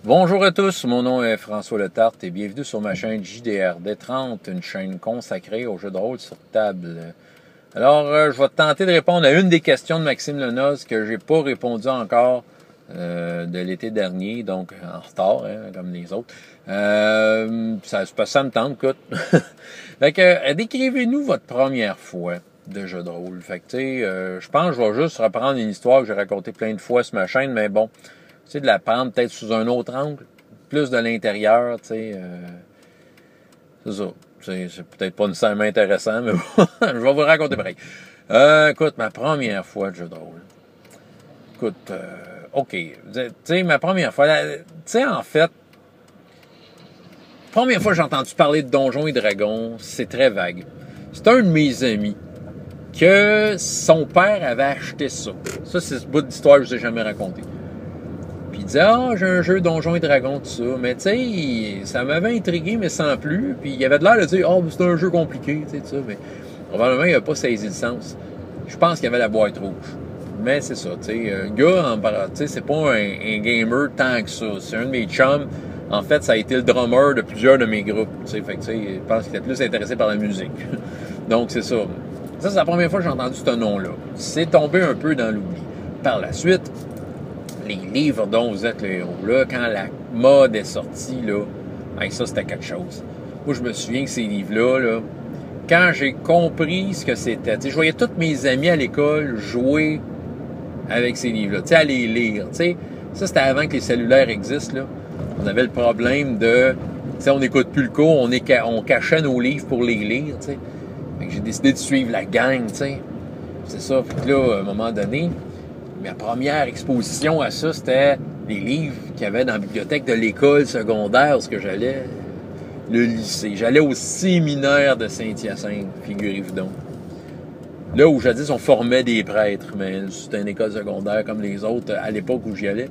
Bonjour à tous, mon nom est François Letarte et bienvenue sur ma chaîne JDRD30, une chaîne consacrée aux jeux de rôle sur table. Alors, je vais tenter de répondre à une des questions de Maxime Lenoz que j'ai pas répondu encore de l'été dernier, donc en retard, hein, comme les autres. Ça me tente, écoute. Fait que, décrivez-nous votre première fois de jeu de rôle. Fait que, tu sais, je pense que je vais juste reprendre une histoire que j'ai racontée plein de fois sur ma chaîne, mais bon, tu sais, de la prendre peut-être sous un autre angle, plus de l'intérieur, tu sais, c'est ça. C'est peut-être pas nécessairement intéressant, mais bon, je vais vous le raconter pareil. Écoute, ma première fois de jeu de rôle. Écoute, OK, tu sais, ma première fois, tu sais, en fait, première fois que j'ai entendu parler de Donjons et Dragons, c'est très vague. C'est un de mes amis que son père avait acheté ça. Ça, c'est ce bout d'histoire que je ne vous ai jamais raconté. Puis il disait, j'ai un jeu Donjons et Dragons, tout ça. Mais tu sais, ça m'avait intrigué, mais sans plus. Puis il avait de l'air de dire, c'est un jeu compliqué, tu sais, tout ça. Mais probablement, il n'a pas saisi le sens. Je pense qu'il y avait la boîte rouge. Mais c'est ça, tu sais. Un gars, tu sais, c'est pas un gamer tant que ça. C'est un de mes chums. En fait, ça a été le drummer de plusieurs de mes groupes. Tu sais, fait que tu sais, je pense qu'il était plus intéressé par la musique. Donc, c'est ça. Ça, c'est la première fois que j'ai entendu ce nom-là. C'est tombé un peu dans l'oubli. Par la suite, les livres dont vous êtes le héros, là, quand la mode est sortie, là, ça, c'était quelque chose. Moi, je me souviens que ces livres-là, là, quand j'ai compris ce que c'était, tu sais, je voyais tous mes amis à l'école jouer avec ces livres-là, tu sais, à les lire, tu sais. Ça, c'était avant que les cellulaires existent, là. On avait le problème de, tu sais, on n'écoute plus le cours, on cachait nos livres pour les lire, tu sais. Fait que j'ai décidé de suivre la gang, tu sais. C'est ça. Fait que là, à un moment donné, ma première exposition à ça, c'était les livres qu'il y avait dans la bibliothèque de l'école secondaire, où j'allais, le lycée. J'allais au séminaire de Saint-Hyacinthe, figurez-vous donc. Là où jadis on formait des prêtres, mais c'était une école secondaire comme les autres à l'époque où j'y allais.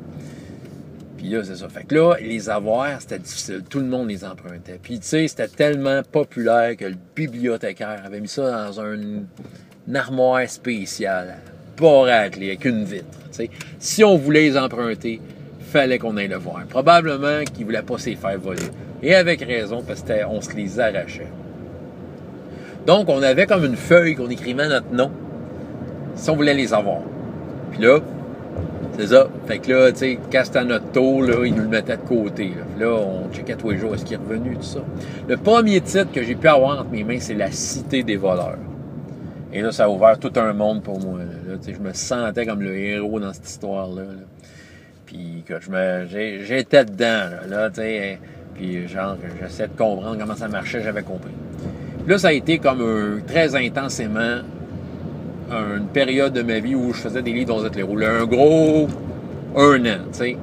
Puis là, c'est ça. Fait que là, les avoirs, c'était difficile. Tout le monde les empruntait. Puis tu sais, c'était tellement populaire que le bibliothécaire avait mis ça dans une armoire spéciale, pas raclée, avec une vitre. T'sais. Si on voulait les emprunter, fallait qu'on aille le voir. Probablement qu'ils ne voulaient pas s'y faire voler. Et avec raison, parce qu'on se les arrachait. Donc, on avait comme une feuille qu'on écrivait notre nom, si on voulait les avoir. Puis là, c'est ça. Fait que là, tu sais, quand c'était à notre tour, là, ils nous le mettaient de côté. Là, on checkait tous les jours, est-ce qu'il est revenu, tout ça. Le premier titre que j'ai pu avoir entre mes mains, c'est La Cité des voleurs. Et là, ça a ouvert tout un monde pour moi. Là, je me sentais comme le héros dans cette histoire-là. Là. Puis que j'étais dedans. Là, puis genre, j'essayais de comprendre comment ça marchait, j'avais compris. Puis là, ça a été comme très intensément une période de ma vie où je faisais des livres dans les rôles. Un gros 1 an, tu sais.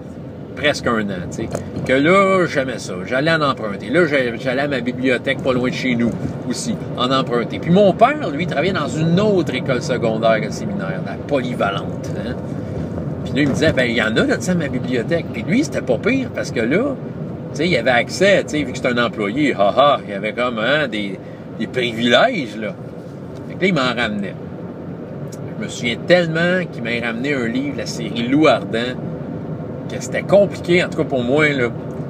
Presque 1 an, tu sais. Que là, j'aimais ça. J'allais en emprunter. Là, j'allais à ma bibliothèque pas loin de chez nous aussi, en emprunter. Puis mon père, lui, travaillait dans une autre école secondaire que le séminaire, la polyvalente. Hein? Puis là, il me disait, il y en a là, tu sais, à ma bibliothèque. Puis lui, c'était pas pire parce que là, tu sais, il avait accès, tu sais, vu que c'était un employé, il y avait comme des privilèges, là. Fait que là, il m'en ramenait. Je me souviens tellement qu'il m'a ramené un livre, la série Loup Ardent, que c'était compliqué, en tout cas pour moi, là.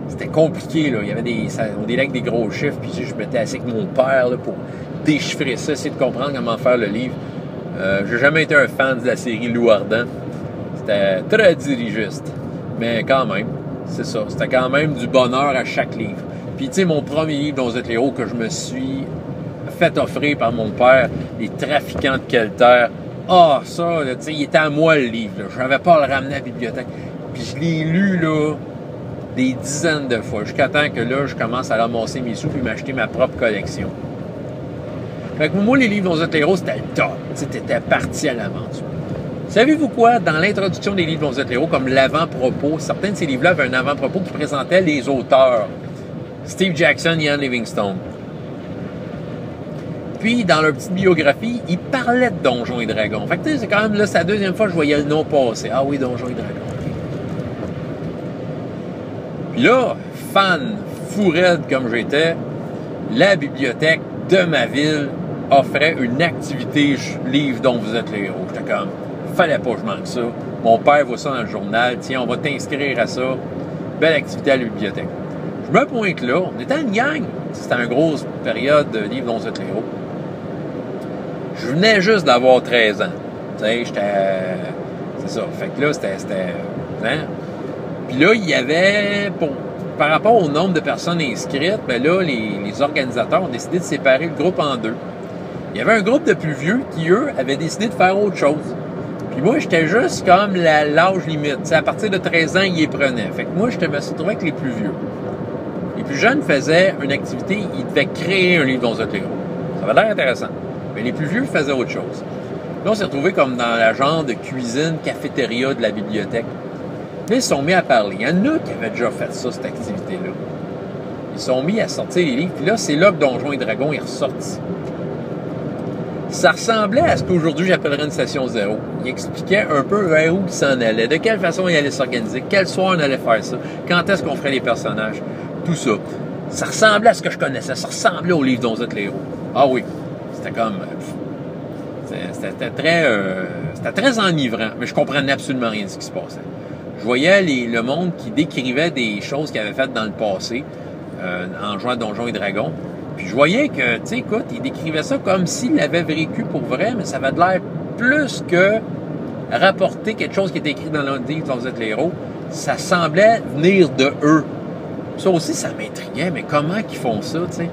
C'était compliqué, là. Il y avait on délait avec des gros chiffres, puis je m'étais assis avec mon père, là, pour déchiffrer ça, essayer de comprendre comment faire le livre. J'ai jamais été un fan de la série Loup Ardent. C'était très dirigiste. Mais quand même, c'est ça. C'était quand même du bonheur à chaque livre. Puis, tu sais, mon premier livre, Donjons et Dragons, que je me suis fait offrir par mon père, Les Trafiquants de Kelter. Ça, tu sais, il était à moi, le livre. Là. Je n'avais pas à le ramener à la bibliothèque. Puis je l'ai lu, là, des dizaines de fois, jusqu'à temps que là, je commence à ramasser mes sous puis m'acheter ma propre collection. Fait que moi, les livres Donjons et Dragons, c'était le top. T'étais parti à l'aventure. Savez-vous quoi? Dans l'introduction des livres Donjons et Dragons, comme l'avant-propos, certains de ces livres-là avaient un avant-propos qui présentait les auteurs. Steve Jackson, Ian Livingstone. Puis, dans leur petite biographie, ils parlaient de Donjons et Dragons. Fait que, tu sais, c'est quand même, là, c'est la deuxième fois que je voyais le nom passer. Ah oui, Donjons et Dragons. Puis là, fan fou raide comme j'étais, la bibliothèque de ma ville offrait une activité livre dont vous êtes les héros. J'étais comme, fallait pas que je manque ça. Mon père voit ça dans le journal. Tiens, on va t'inscrire à ça. Belle activité à la bibliothèque. Je me pointe là, on était une gang. C'était une grosse période de livres dont c'est héros. Je venais juste d'avoir 13 ans. Tu sais, j'étais... C'est ça. Fait que là, c'était... Hein? Puis là, il y avait... Par rapport au nombre de personnes inscrites, ben là, les organisateurs ont décidé de séparer le groupe en deux. Il y avait un groupe de plus vieux qui, eux, avaient décidé de faire autre chose. Puis moi, j'étais juste comme l'âge limite. T'sais, à partir de 13 ans, ils les prenaient. Fait que moi, je me suis retrouvé avec les plus vieux. Les plus jeunes faisaient une activité, ils devaient créer un livre dont héros. Ça avait l'air intéressant. Mais les plus vieux faisaient autre chose. Là, on s'est retrouvés comme dans la genre de cuisine, cafétéria de la bibliothèque. Là, ils se sont mis à parler. Il y en a qui avaient déjà fait ça, cette activité-là. Ils se sont mis à sortir les livres. Puis là, c'est là que Donjons et Dragons est ressorti. Ça ressemblait à ce qu'aujourd'hui j'appellerais une session zéro. Il expliquait un peu vers où il s'en allait, de quelle façon il allait s'organiser, quel soir on allait faire ça, quand est-ce qu'on ferait les personnages, tout ça. Ça ressemblait à ce que je connaissais, ça ressemblait au livre d'Onzette les héros. Ah oui, c'était comme... C'était très enivrant, mais je comprenais absolument rien de ce qui se passait. Je voyais le monde qui décrivait des choses qu'il avait faites dans le passé, en jouant à Donjons et Dragons. Puis je voyais que, tu sais, écoute, il décrivait ça comme s'il l'avait vécu pour vrai, mais ça avait de l'air plus que rapporter quelque chose qui était écrit dans le livre dont vous êtes les héros. Ça semblait venir de eux. Ça aussi, ça m'intriguait, mais comment qu'ils font ça, tu sais?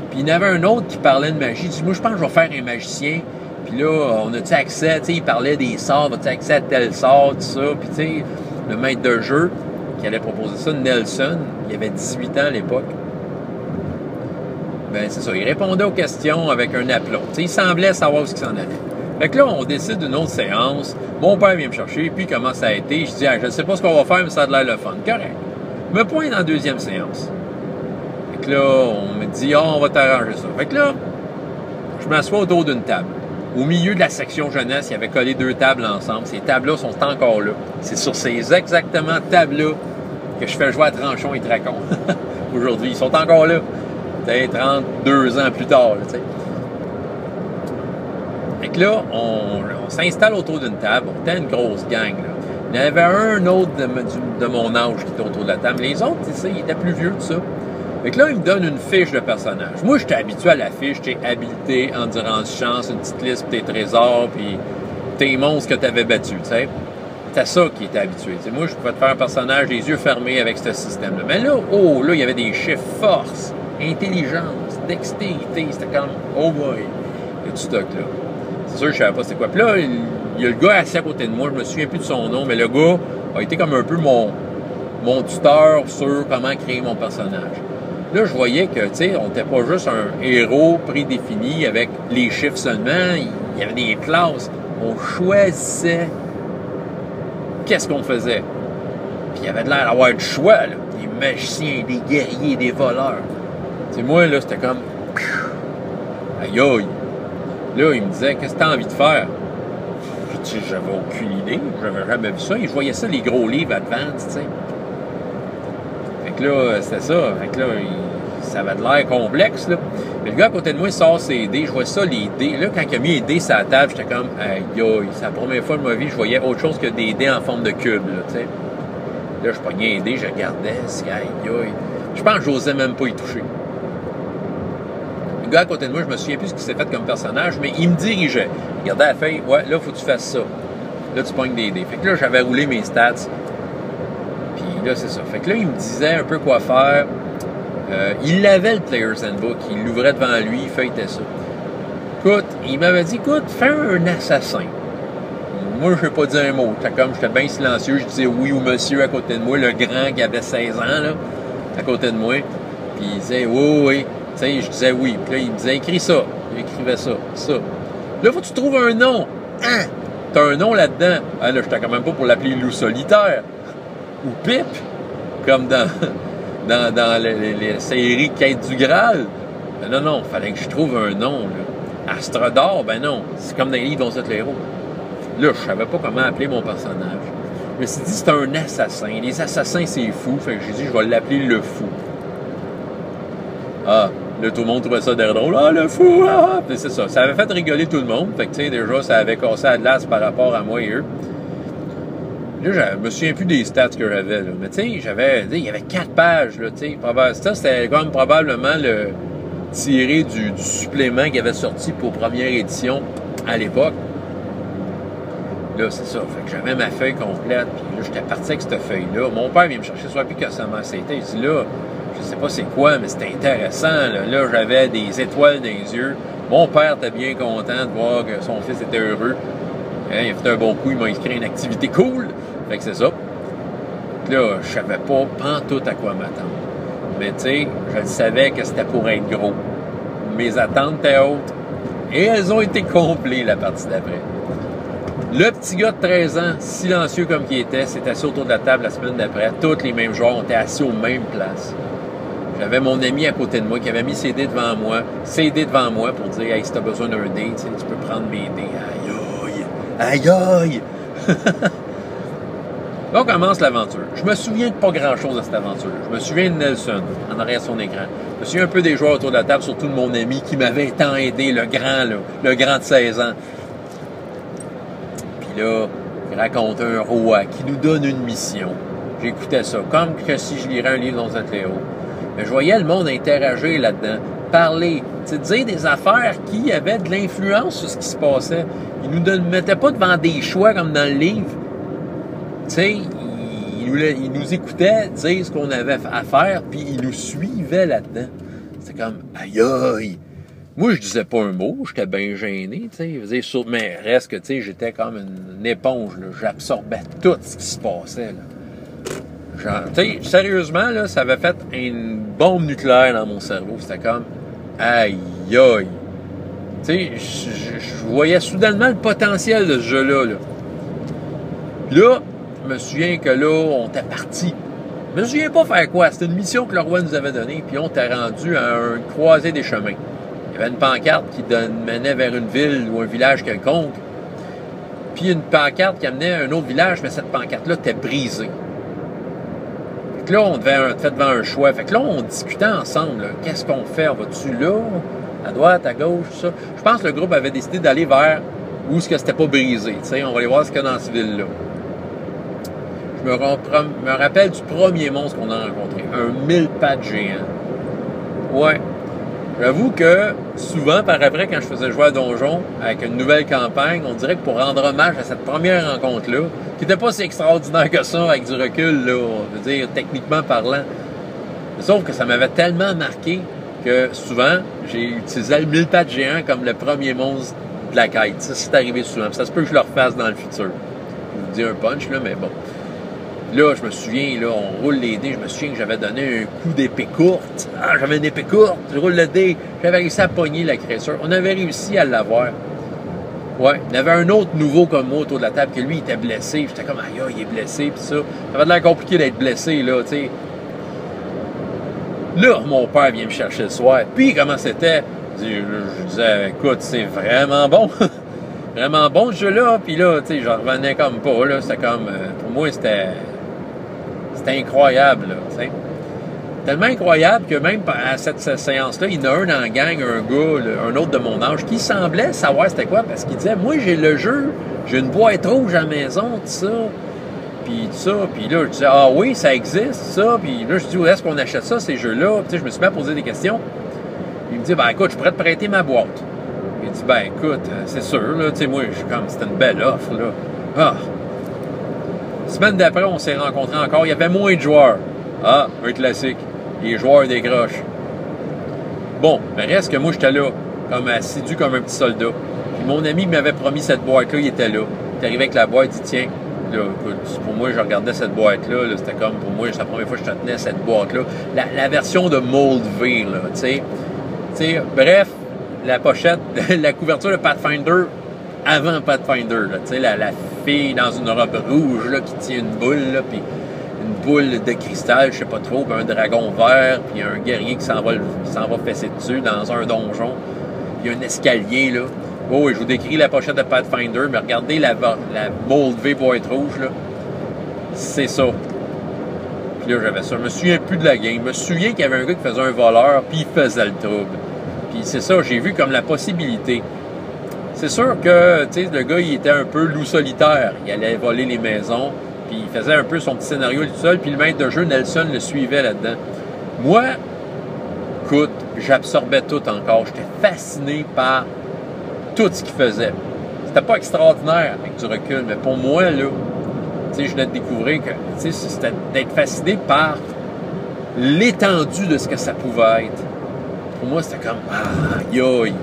Puis il y en avait un autre qui parlait de magie. Il dit, moi, je pense que je vais faire un magicien. Puis là, on a-tu accès, tu sais, il parlait des sorts, as-tu accès à tel sort, tout ça. Puis tu sais, le maître de jeu qui allait proposer ça, Nelson, il avait 18 ans à l'époque. Ben, c'est ça. Il répondait aux questions avec un aplomb. Tu sais, il semblait savoir ce qui s'en allait. Fait que là, on décide d'une autre séance. Mon père vient me chercher, puis comment ça a été. Je dis, je ne sais pas ce qu'on va faire, mais ça a l'air le fun. Correct. Me pointe dans la deuxième séance. Fait que là, on me dit, on va t'arranger ça. Fait que là, je m'assois autour d'une table. Au milieu de la section jeunesse, il y avait collé 2 tables ensemble. Ces tables-là sont encore là. C'est sur ces exactement tables-là que je fais jouer à Tranchon et Dracon. Aujourd'hui, ils sont encore là. Peut-être 32 ans plus tard, tu sais. Fait que là, on s'installe autour d'une table. On était une grosse gang, là. Il y en avait un autre de mon âge qui était autour de la table. Les autres, tu sais, ils étaient plus vieux que ça. Fait que là, il me donne une fiche de personnage. Moi, j'étais habitué à la fiche. J'étais habilité, endurance, chance, une petite liste pour tes trésors, puis tes monstres que tu avais battus, tu sais. C'était ça qui était habitué. T'sais, moi, je pouvais te faire un personnage les yeux fermés avec ce système-là. Mais là, là, il y avait des chiffres force, intelligence, dextérité. C'était comme, oh boy, il y a du stock là. C'est sûr que je savais pas c'était quoi. Puis là, il y a le gars assis à côté de moi, je me souviens plus de son nom, mais le gars a été comme un peu mon tuteur sur comment créer mon personnage. Là, je voyais que, tu sais, on n'était pas juste un héros prédéfini avec les chiffres seulement. Il y avait des classes. On choisissait qu'est-ce qu'on faisait. Puis il y avait de l'air d'avoir du choix, là. Des magiciens, des guerriers, des voleurs. Tu sais, moi, là, c'était comme... Aïe, aïe. Là, il me disait, qu'est-ce que tu as envie de faire? Je dis, j'avais aucune idée. J'avais jamais vu ça. Et je voyais ça, les gros livres Advance, tu sais. Fait que là, c'était ça. Fait que là, ça avait de l'air complexe, là. Mais le gars à côté de moi, il sort ses dés. Je vois ça, les dés. Là, quand il a mis les dés sur la table, j'étais comme, aïe, aïe. C'est la première fois de ma vie que je voyais autre chose que des dés en forme de cube, là, tu sais. Là, je pognais les dés, je regardais, aïe, aïe. Je pense que j'osais même pas y toucher. Le gars à côté de moi, je me souviens plus ce qu'il s'est fait comme personnage, mais il me dirigeait. Il regardait la feuille, ouais, là, faut que tu fasses ça. Là, tu pognes des dés. Fait que là, j'avais roulé mes stats. Puis là, c'est ça. Fait que là, il me disait un peu quoi faire. Il avait le Player's Handbook, il l'ouvrait devant lui, il feuilletait ça. Écoute, il m'avait dit, écoute, fais un assassin. Moi, je ne vais pas dire un mot. J'étais bien silencieux, je disais oui au monsieur à côté de moi, le grand qui avait 16 ans, là, à côté de moi. Puis il disait oui, oui. Tu sais, je disais oui. Puis là, il me disait, écris ça. Il écrivait ça, ça. Là, faut que tu trouves un nom. Hein? T'as un nom là-dedans. Ah, là, j'étais quand même pas pour l'appeler Loup Solitaire. Ou Pipe, comme dans les séries Quête du Graal. Ben non, il fallait que je trouve un nom, là. Astre d'or, ben non. C'est comme dans les livres dont c'est le héros. Là, je savais pas comment appeler mon personnage. Je me suis dit, c'est un assassin. Les assassins, c'est fou. Fait que j'ai dit, je vais l'appeler le fou. Ah, là, tout le monde trouvait ça derrière drôle. Ah, le fou, ah! Puis c'est ça. Ça avait fait rigoler tout le monde. Fait que, tu sais, déjà, ça avait cassé la glace par rapport à moi et eux. Là, je me souviens plus des stats que j'avais, là. Mais tu sais, il y avait 4 pages, là, tu sais. Ça, c'était comme probablement le tiré du supplément qui avait sorti pour première édition à l'époque. Là, c'est ça. Fait que j'avais ma feuille complète, puis là, j'étais parti avec cette feuille-là. Mon père vient me chercher sur plus que ça m'a c'était. Il dit là, je sais pas c'est quoi, mais c'était intéressant. Là, j'avais des étoiles dans les yeux. Mon père était bien content de voir que son fils était heureux. Hein, il a fait un bon coup, il m'a inscrit à une activité cool. Fait que c'est ça. Puis là, je savais pas pantoute à quoi m'attendre. Mais tu sais, je le savais que c'était pour être gros. Mes attentes étaient hautes. Et elles ont été complètes la partie d'après. Le petit gars de 13 ans, silencieux comme qu'il était, s'est assis autour de la table la semaine d'après. Tous les mêmes joueurs ont été assis aux mêmes places. J'avais mon ami à côté de moi qui avait mis ses dés devant moi pour dire « Hey, si t'as besoin d'un dé, tu peux prendre mes dés. » Aïe, aïe! Aïe, aïe! Là, on commence l'aventure. Je me souviens de pas grand-chose de cette aventure. Je me souviens de Nelson, en arrière de son écran. Je me souviens un peu des joueurs autour de la table, surtout de mon ami qui m'avait tant aidé, le grand de 16 ans. Puis là, il raconte un roi qui nous donne une mission. J'écoutais ça, comme que si je lirais un livre dans un héros. Mais je voyais le monde interagir là-dedans, parler, dire des affaires qui avaient de l'influence sur ce qui se passait. Ils nous mettaient pas devant des choix comme dans le livre. Tu sais, il nous écoutait dire ce qu'on avait à faire, puis il nous suivait là-dedans. C'était comme, aïe aïe! Moi, je disais pas un mot, j'étais bien gêné, tu sais. Mais reste que, tu sais, j'étais comme une éponge, là. J'absorbais tout ce qui se passait, là. Genre, tu sais, sérieusement, là, ça avait fait une bombe nucléaire dans mon cerveau. C'était comme, aïe aïe! Tu sais, je voyais soudainement le potentiel de ce jeu-là, là. Puis là, je me souviens que là, on était parti. Je me souviens pas faire quoi. C'était une mission que le roi nous avait donnée, puis on était rendu à un croisé des chemins. Il y avait une pancarte qui menait vers une ville ou un village quelconque, puis une pancarte qui amenait à un autre village, mais cette pancarte-là était brisée. Fait que là, on devait être devant un choix. Fait que là, on discutait ensemble. Qu'est-ce qu'on fait? On va-tu là? À droite, à gauche, tout ça? Je pense que le groupe avait décidé d'aller vers où ce que c'était pas brisé. T'sais, on va aller voir ce qu'il y a dans cette ville-là. Je me rappelle du premier monstre qu'on a rencontré. Un 1000 pattes géant. Ouais. J'avoue que souvent, par après, quand je faisais jouer à Donjon avec une nouvelle campagne, on dirait que pour rendre hommage à cette première rencontre-là, qui n'était pas si extraordinaire que ça avec du recul, là, on veut dire, techniquement parlant. Sauf que ça m'avait tellement marqué que souvent, j'ai utilisé le 1000 pattes géant comme le premier monstre de la quête. Ça, c'est arrivé souvent. Puis ça se peut que je le refasse dans le futur. Je vous dis un punch, là, mais bon. Là, je me souviens, là, on roule les dés. Je me souviens que j'avais donné un coup d'épée courte. Ah, j'avais une épée courte. Je roule le dé. J'avais réussi à pogner la créature. On avait réussi à l'avoir. Ouais. Il y avait un autre nouveau comme moi autour de la table que lui, il était blessé. J'étais comme, aïe, il est blessé, puis ça. Ça avait l'air compliqué d'être blessé, là, tu sais. Là, mon père vient me chercher le soir. Puis, comment c'était? Je disais, écoute, c'est vraiment bon. Vraiment bon, ce jeu-là. Puis là, tu sais, j'en revenais comme pas, là. C'était comme, pour moi, c'était incroyable, là, tu sais. Tellement incroyable que même à cette séance-là, il y en a un dans la gang, un gars, un autre de mon âge, qui semblait savoir c'était quoi, parce qu'il disait, moi, j'ai le jeu, j'ai une boîte rouge à la maison, tout ça. Puis tout ça, puis là, je disais, ah oui, ça existe, ça. Puis là, je dis, où est-ce qu'on achète ça, ces jeux-là? Puis je me suis mis à poser des questions. Il me dit, ben écoute, je pourrais te prêter ma boîte. Il dit, ben écoute, c'est sûr, là, tu sais, moi, je suis comme, c'était une belle offre, là. Ah! Semaine d'après, on s'est rencontrés encore, il y avait moins de joueurs. Ah, un classique. Les joueurs décrochent. Bon, mais reste que moi, j'étais là, comme assidu comme un petit soldat. Puis mon ami m'avait promis cette boîte-là, il était là. Il est arrivé avec la boîte, il dit, tiens, là, écoute, pour moi, je regardais cette boîte-là, là, c'était comme, pour moi, c'est la première fois que je tenais cette boîte-là. La version de Mold V, là, tu sais. Bref, la pochette, la couverture de Pathfinder, avant Pathfinder, là, tu sais, la fille dans une robe rouge, là, qui tient une boule, là, puis une boule de cristal, je sais pas trop, puis un dragon vert, puis un guerrier qui s'en va fesser dessus dans un donjon, puis un escalier, là. Oh, et je vous décris la pochette de Pathfinder, mais regardez la Mold V boîte rouge, là. C'est ça. Puis là, j'avais ça. Je me souviens plus de la game. Je me souviens qu'il y avait un gars qui faisait un voleur, puis il faisait le trouble. Puis c'est ça, j'ai vu comme la possibilité. C'est sûr que, tu sais, le gars, il était un peu loup solitaire. Il allait voler les maisons, puis puis il faisait un peu son petit scénario tout seul, puis le maître de jeu, Nelson, le suivait là-dedans. Moi, écoute, j'absorbais tout encore. J'étais fasciné par tout ce qu'il faisait. C'était pas extraordinaire avec du recul, mais pour moi, là, tu sais, je venais de découvrir que, tu sais, c'était d'être fasciné par l'étendue de ce que ça pouvait être. Pour moi, c'était comme, aïe, aïe.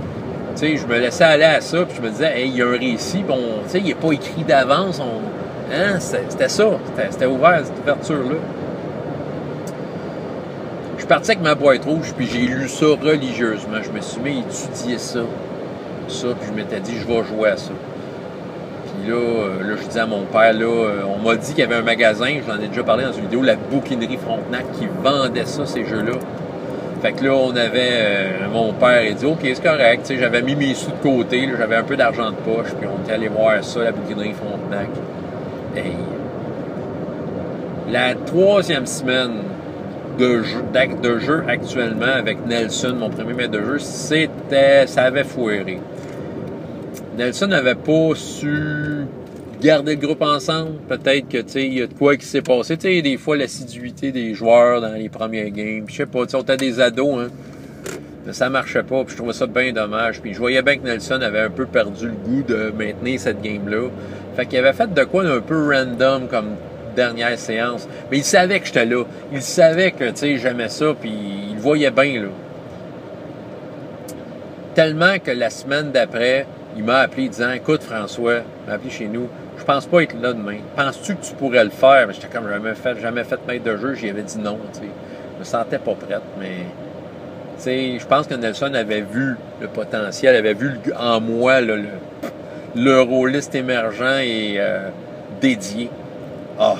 Tu sais, je me laissais aller à ça, puis je me disais, hey, il y a un récit, bon, tu sais, il n'est pas écrit d'avance. Hein, c'était ça. C'était ouvert, cette ouverture-là. Je suis parti avec ma boîte rouge, puis j'ai lu ça religieusement. Je me suis mis à étudier ça, puis je m'étais dit, je vais jouer à ça. Puis là, je disais à mon père, là, on m'a dit qu'il y avait un magasin, j'en ai déjà parlé dans une vidéo, la Bouquinerie Frontenac, qui vendait ça, ces jeux-là. Fait que là, on avait, mon père, il dit, OK, c'est correct, tu sais, j'avais mis mes sous de côté, là, j'avais un peu d'argent de poche, puis on était allé voir ça, la Bouquinerie Frontenac. Hey. La 3e semaine de jeu actuellement avec Nelson, mon premier maître de jeu, ça avait foiré. Nelson n'avait pas su garder le groupe ensemble. Peut-être que, tu sais, il y a de quoi qui s'est passé. Tu sais, des fois, l'assiduité des joueurs dans les premières games. Je sais pas, tu sais, on était des ados, hein. Mais ça marchait pas, puis je trouvais ça bien dommage. Puis je voyais bien que Nelson avait un peu perdu le goût de maintenir cette game-là. Fait qu'il avait fait de quoi d'un peu random comme dernière séance. Mais il savait que j'étais là. Il savait que, tu sais, j'aimais ça, puis il le voyait bien, là. Tellement que la semaine d'après, il m'a appelé disant, écoute François, il m'a appelé chez nous, je pense pas être là demain. Penses-tu que tu pourrais le faire? Mais j'étais comme jamais fait maître de jeu, j'y avais dit non, tu sais. Je me sentais pas prête, mais tu sais, je pense que Nelson avait vu le potentiel, avait vu en moi là, le rôliste émergent et dédié. Ah!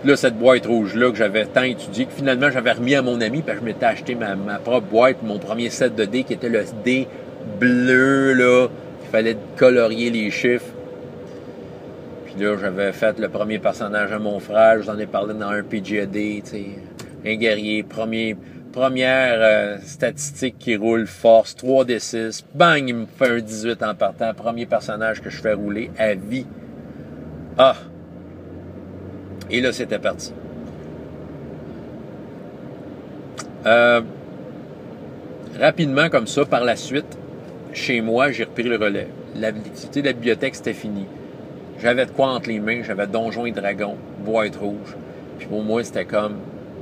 Là, cette boîte rouge-là que j'avais tant étudiée, que finalement j'avais remis à mon ami, puis je m'étais acheté ma propre boîte, mon premier set de dés qui était le dé bleu, là. Il fallait colorier les chiffres. Puis là, j'avais fait le premier personnage à mon frère, je vous en ai parlé dans un PGAD, tu sais. Un guerrier, première statistique qui roule, force, 3d6, bang, il me fait un 18 en partant, premier personnage que je fais rouler à vie. Ah! Et là, c'était parti. Rapidement, comme ça, par la suite, chez moi, j'ai repris le relais. L'activité de la bibliothèque, c'était fini. J'avais de quoi entre les mains, j'avais Donjons et Dragons, boîte rouge. Puis pour moi, c'était comme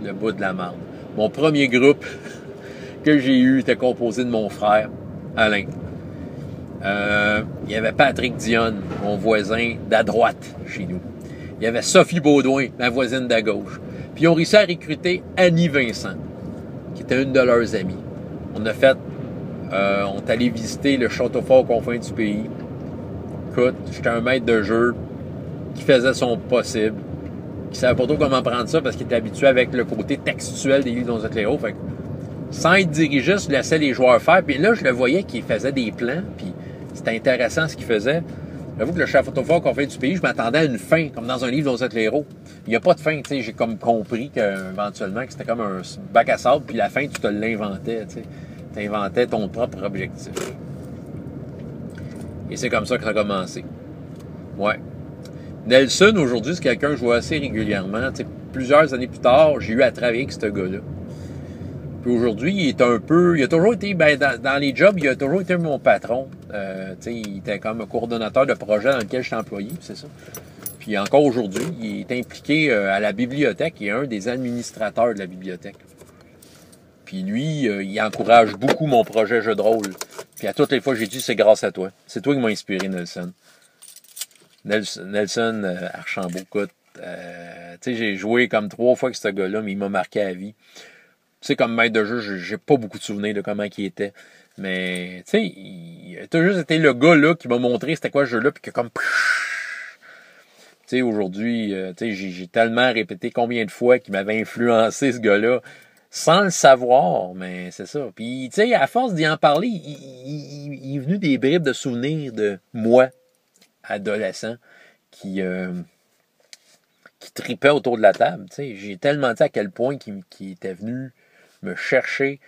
le bout de la marde. Mon premier groupe que j'ai eu était composé de mon frère, Alain. Il y avait Patrick Dionne, mon voisin d'à droite chez nous. Il y avait Sophie Baudouin, ma voisine d'à gauche. Puis ils ont réussi à recruter Annie Vincent, qui était une de leurs amies. On est allé visiter le château fort aux confins du pays. Écoute, j'étais un maître de jeu qui faisait son possible, qui savait pas trop comment prendre ça parce qu'il était habitué avec le côté textuel des livres dans Cléo. Fait que, sans être dirigiste, je laissais les joueurs faire. Puis là, je le voyais qu'il faisait des plans, puis c'était intéressant ce qu'il faisait. J'avoue que le château fort qu'on fait du pays, je m'attendais à une fin, comme dans un livre d'Osette Léraud. Il n'y a pas de fin, tu sais. J'ai comme compris qu'éventuellement, que c'était comme un bac à sable, puis la fin, tu te l'inventais, tu sais. Tu inventais ton propre objectif. Et c'est comme ça que ça a commencé. Ouais. Nelson, aujourd'hui, c'est quelqu'un que je vois assez régulièrement. Tu sais, plusieurs années plus tard, j'ai eu à travailler avec ce gars-là. Puis aujourd'hui, il est un peu... Il a toujours été... dans les jobs, il a toujours été mon patron. Tu sais, il était comme un coordonnateur de projet dans lequel j'étais employé, c'est ça. Puis encore aujourd'hui, il est impliqué à la bibliothèque. Il est un des administrateurs de la bibliothèque. Puis lui, il encourage beaucoup mon projet jeu de rôle. Puis à toutes les fois, j'ai dit, c'est grâce à toi. C'est toi qui m'as inspiré, Nelson. Nelson Archambault, écoute. Tu sais, j'ai joué comme 3 fois avec ce gars-là, mais il m'a marqué à vie. Tu sais, comme maître de jeu, j'ai pas beaucoup de souvenirs de comment il était. Mais, tu sais, il a toujours été le gars là qui m'a montré c'était quoi ce jeu-là, puis que comme... Tu sais, aujourd'hui, tu sais, j'ai tellement répété combien de fois qu'il m'avait influencé, ce gars-là, sans le savoir, mais c'est ça. Puis, tu sais, à force d'y en parler, il est venu des bribes de souvenirs de moi, adolescent, qui tripait autour de la table. Tu sais, j'ai tellement dit à quel point qu'il était venu me chercher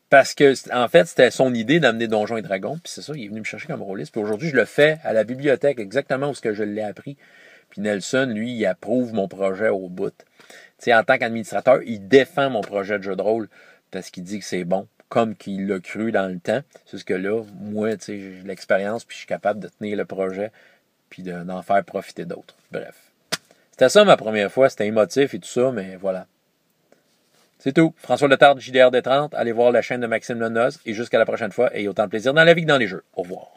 Parce que, en fait, c'était son idée d'amener Donjons et Dragons, puis c'est ça, il est venu me chercher comme rôliste. Puis aujourd'hui, je le fais à la bibliothèque, exactement où ce que je l'ai appris. Puis Nelson, lui, il approuve mon projet au bout. Tu sais, en tant qu'administrateur, il défend mon projet de jeu de rôle parce qu'il dit que c'est bon, comme qu'il l'a cru dans le temps. C'est ce que là, moi, tu sais, j'ai l'expérience, puis je suis capable de tenir le projet, puis d'en faire profiter d'autres. Bref. C'était ça ma première fois, c'était émotif et tout ça, mais voilà. C'est tout. François Letard, JDR des 30. Allez voir la chaîne de Maxime Lenoz. Et jusqu'à la prochaine fois, ayez autant de plaisir dans la vie que dans les jeux. Au revoir.